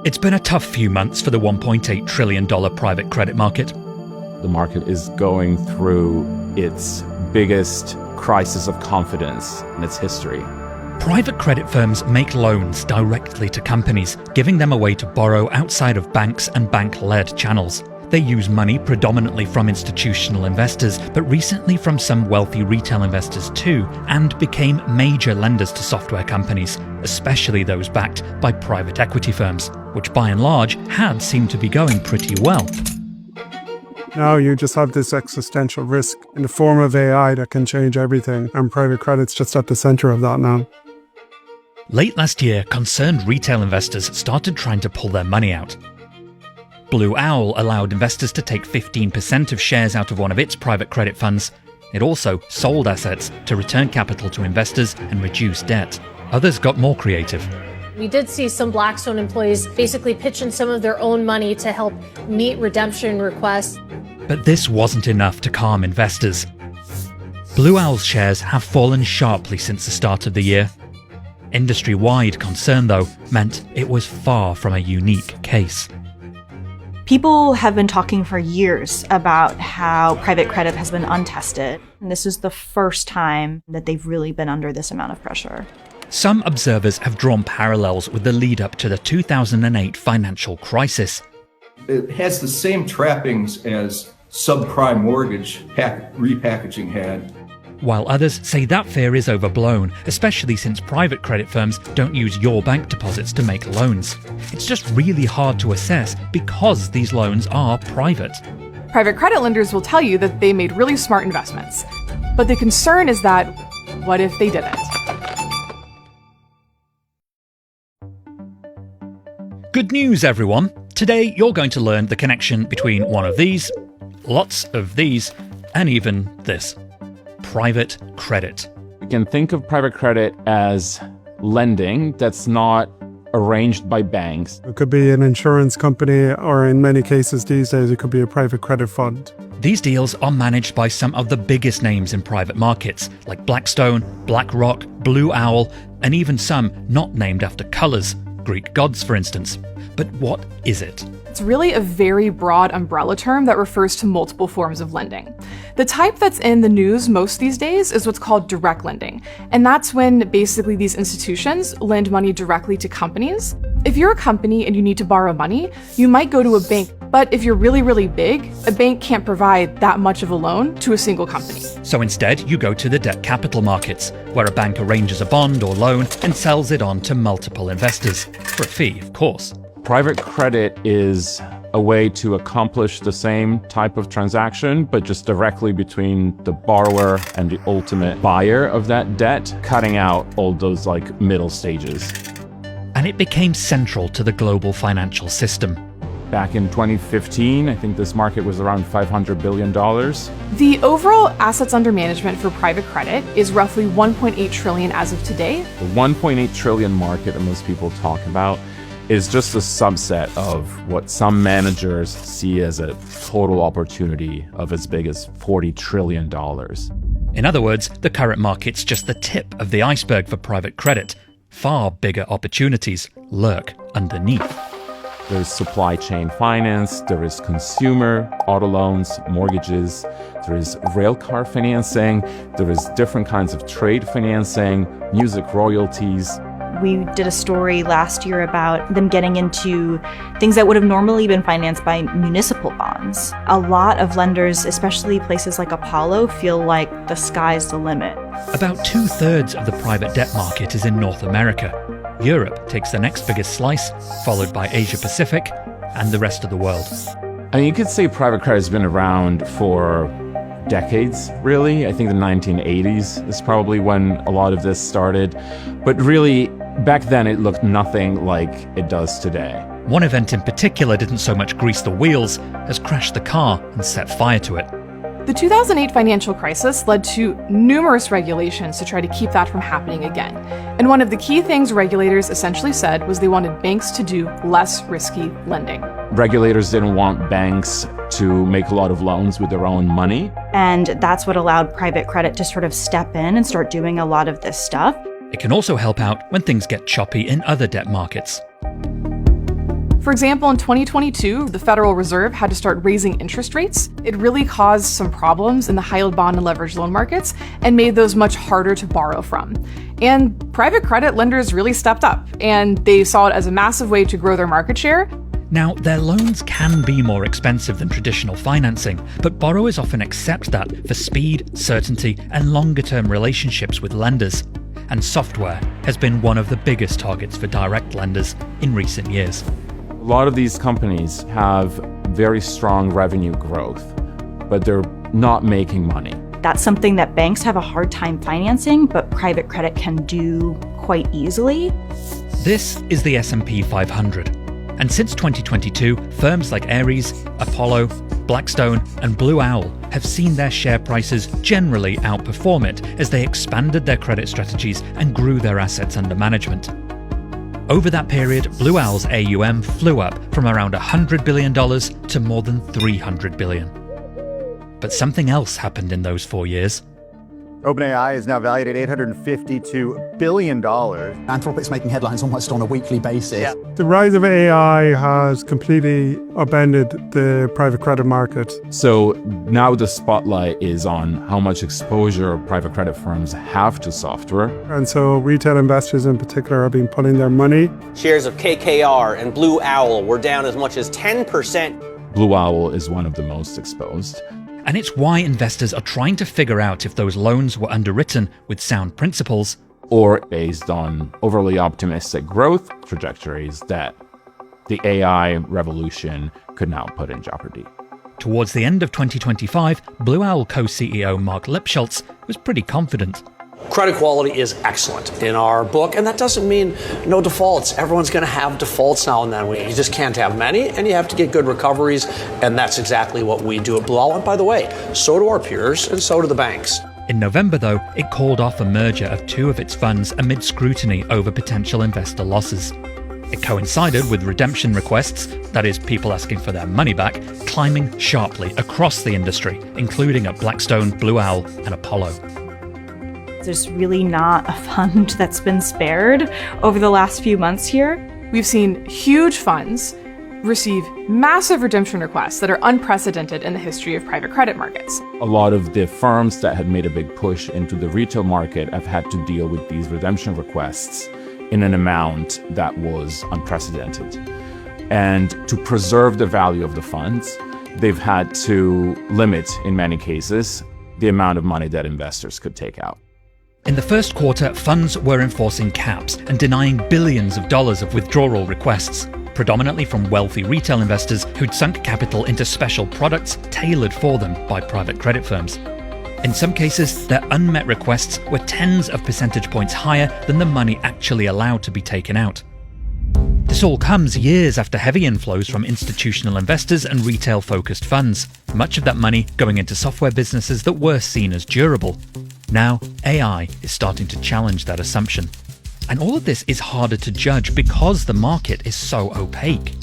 It's been a tough few months for the $1.8 trillion private credit market. The market is going through its biggest crisis of confidence in its history. Private credit firms make loans directly to companies, giving them a way to borrow outside of banks and bank-led channels. They use money predominantly from institutional investors, but recently from some wealthy retail investors too, and became major lenders to software companies, especially those backed by private equity firms, which by and large had seemed to be going pretty well. Now you just have this existential risk in the form of AI that can change everything, and private credit's just at the center of that now. Late last year, concerned retail investors started trying to pull their money out. Blue Owl allowed investors to take 15% of shares out of one of its private credit funds. It also sold assets to return capital to investors and reduce debt. Others got more creative. We did see some Blackstone employees basically pitch in some of their own money to help meet redemption requests. But this wasn't enough to calm investors. Blue Owl's shares have fallen sharply since the start of the year. Industry-wide concern, though, meant it was far from a unique case. People have been talking for years about how private credit has been untested, and this is the first time that they've really been under this amount of pressure. Some observers have drawn parallels with the lead-up to the 2008 financial crisis. It has the same trappings as subprime mortgage repackaging had. While others say that fear is overblown, especially since private credit firms don't use your bank deposits to make loans. It's just really hard to assess because these loans are private. Private credit lenders will tell you that they made really smart investments. But the concern is that, what if they didn't? Good news, everyone! Today you're going to learn the connection between one of these, lots of these, and even this. Private credit. We can think of private credit as lending that's not arranged by banks. It could be an insurance company, or in many cases these days it could be a private credit fund. These deals are managed by some of the biggest names in private markets, like Blackstone, BlackRock, Blue Owl, and even some not named after colours, Greek gods for instance. But what is it? It's really a very broad umbrella term that refers to multiple forms of lending. The type that's in the news most these days is what's called direct lending, and that's when basically these institutions lend money directly to companies. If you're a company and you need to borrow money, you might go to a bank, but if you're really, really big, a bank can't provide that much of a loan to a single company. So instead, you go to the debt capital markets, where a bank arranges a bond or loan and sells it on to multiple investors, for a fee, of course. Private credit is a way to accomplish the same type of transaction, but just directly between the borrower and the ultimate buyer of that debt, cutting out all those middle stages. And it became central to the global financial system. Back in 2015, I think this market was around $500 billion. The overall assets under management for private credit is roughly $1.8 trillion as of today. The $1.8 trillion market that most people talk about is just a subset of what some managers see as a total opportunity of as big as $40 trillion. In other words, the current market's just the tip of the iceberg for private credit. Far bigger opportunities lurk underneath. There's supply chain finance, there is consumer auto loans, mortgages, there is railcar financing, there is different kinds of trade financing, music royalties. We did a story last year about them getting into things that would have normally been financed by municipal bonds. A lot of lenders, especially places like Apollo, feel like the sky's the limit. About 2/3 of the private debt market is in North America. Europe takes the next biggest slice, followed by Asia Pacific and the rest of the world. I mean, you could say private credit has been around for decades, really. I think the 1980s is probably when a lot of this started. But really, back then it looked nothing like it does today. One event in particular didn't so much grease the wheels as crash the car and set fire to it. The 2008 financial crisis led to numerous regulations to try to keep that from happening again. And one of the key things regulators essentially said was they wanted banks to do less risky lending. Regulators didn't want banks to make a lot of loans with their own money. And that's what allowed private credit to sort of step in and start doing a lot of this stuff. It can also help out when things get choppy in other debt markets. For example, in 2022, the Federal Reserve had to start raising interest rates. It really caused some problems in the high-yield bond and leveraged loan markets and made those much harder to borrow from. And private credit lenders really stepped up, and they saw it as a massive way to grow their market share. Now, their loans can be more expensive than traditional financing, but borrowers often accept that for speed, certainty, and longer-term relationships with lenders. And software has been one of the biggest targets for direct lenders in recent years. A lot of these companies have very strong revenue growth, but they're not making money. That's something that banks have a hard time financing, but private credit can do quite easily. This is the S&P 500. And since 2022, firms like Ares, Apollo, Blackstone, and Blue Owl have seen their share prices generally outperform it as they expanded their credit strategies and grew their assets under management. Over that period, Blue Owl's AUM flew up from around $100 billion to more than $300 billion. But something else happened in those 4 years. OpenAI is now valued at $852 billion. Anthropic's making headlines almost on a weekly basis. Yeah. The rise of AI has completely upended the private credit market. So now the spotlight is on how much exposure private credit firms have to software. And so retail investors in particular have been putting their money. Shares of KKR and Blue Owl were down as much as 10%. Blue Owl is one of the most exposed. And it's why investors are trying to figure out if those loans were underwritten with sound principles or based on overly optimistic growth trajectories that the AI revolution could now put in jeopardy. Towards the end of 2025, Blue Owl co-CEO Mark Lipschultz was pretty confident. Credit quality is excellent in our book, and that doesn't mean no defaults. Everyone's going to have defaults now and then. You just can't have many, and you have to get good recoveries, and that's exactly what we do at Blue Owl. And by the way, so do our peers, and so do the banks. In November, though, it called off a merger of two of its funds amid scrutiny over potential investor losses. It coincided with redemption requests, that is, people asking for their money back, climbing sharply across the industry, including at Blackstone, Blue Owl, and Apollo. There's really not a fund that's been spared over the last few months here. We've seen huge funds receive massive redemption requests that are unprecedented in the history of private credit markets. A lot of the firms that had made a big push into the retail market have had to deal with these redemption requests in an amount that was unprecedented. And to preserve the value of the funds, they've had to limit, in many cases, the amount of money that investors could take out. In the first quarter, funds were enforcing caps and denying billions of dollars of withdrawal requests, predominantly from wealthy retail investors who'd sunk capital into special products tailored for them by private credit firms. In some cases, their unmet requests were tens of percentage points higher than the money actually allowed to be taken out. This all comes years after heavy inflows from institutional investors and retail-focused funds, much of that money going into software businesses that were seen as durable. Now, AI is starting to challenge that assumption. And all of this is harder to judge because the market is so opaque.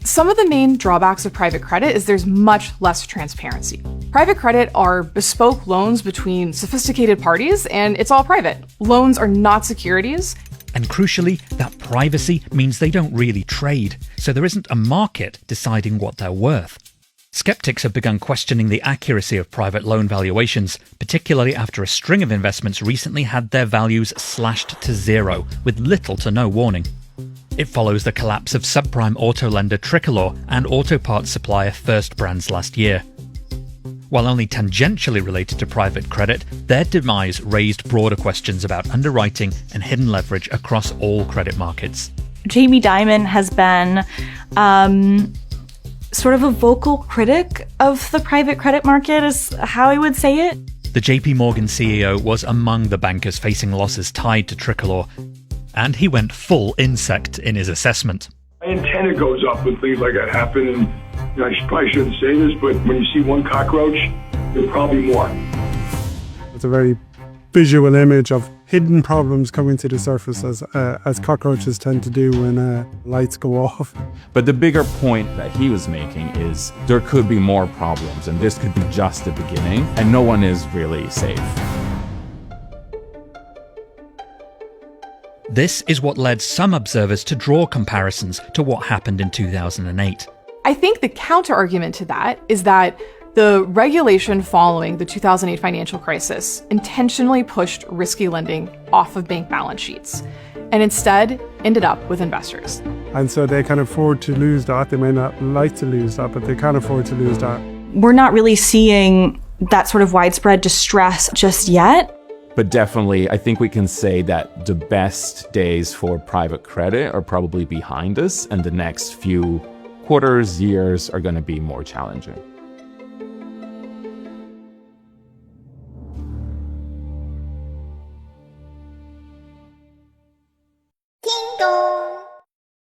Some of the main drawbacks of private credit is there's much less transparency. Private credit are bespoke loans between sophisticated parties, and it's all private. Loans are not securities. And crucially, that privacy means they don't really trade, so there isn't a market deciding what they're worth. Skeptics have begun questioning the accuracy of private loan valuations, particularly after a string of investments recently had their values slashed to zero, with little to no warning. It follows the collapse of subprime auto lender Tricolor and auto parts supplier First Brands last year. While only tangentially related to private credit, their demise raised broader questions about underwriting and hidden leverage across all credit markets. Jamie Dimon has been sort of a vocal critic of the private credit market, is how I would say it. The JP Morgan CEO was among the bankers facing losses tied to Tricolor, and he went full insect in his assessment. My antenna goes up when things like that happen, and I probably shouldn't say this, but when you see one cockroach, there are probably more. It's a very visual image of hidden problems coming to the surface, as cockroaches tend to do when lights go off. But the bigger point that he was making is there could be more problems, and this could be just the beginning, and no one is really safe. This is what led some observers to draw comparisons to what happened in 2008. I think the counter-argument to that is that the regulation following the 2008 financial crisis intentionally pushed risky lending off of bank balance sheets and instead ended up with investors. And so they can afford to lose that. They may not like to lose that, but they can afford to lose that. We're not really seeing that sort of widespread distress just yet. But definitely, I think we can say that the best days for private credit are probably behind us, and the next few quarters, years are going to be more challenging.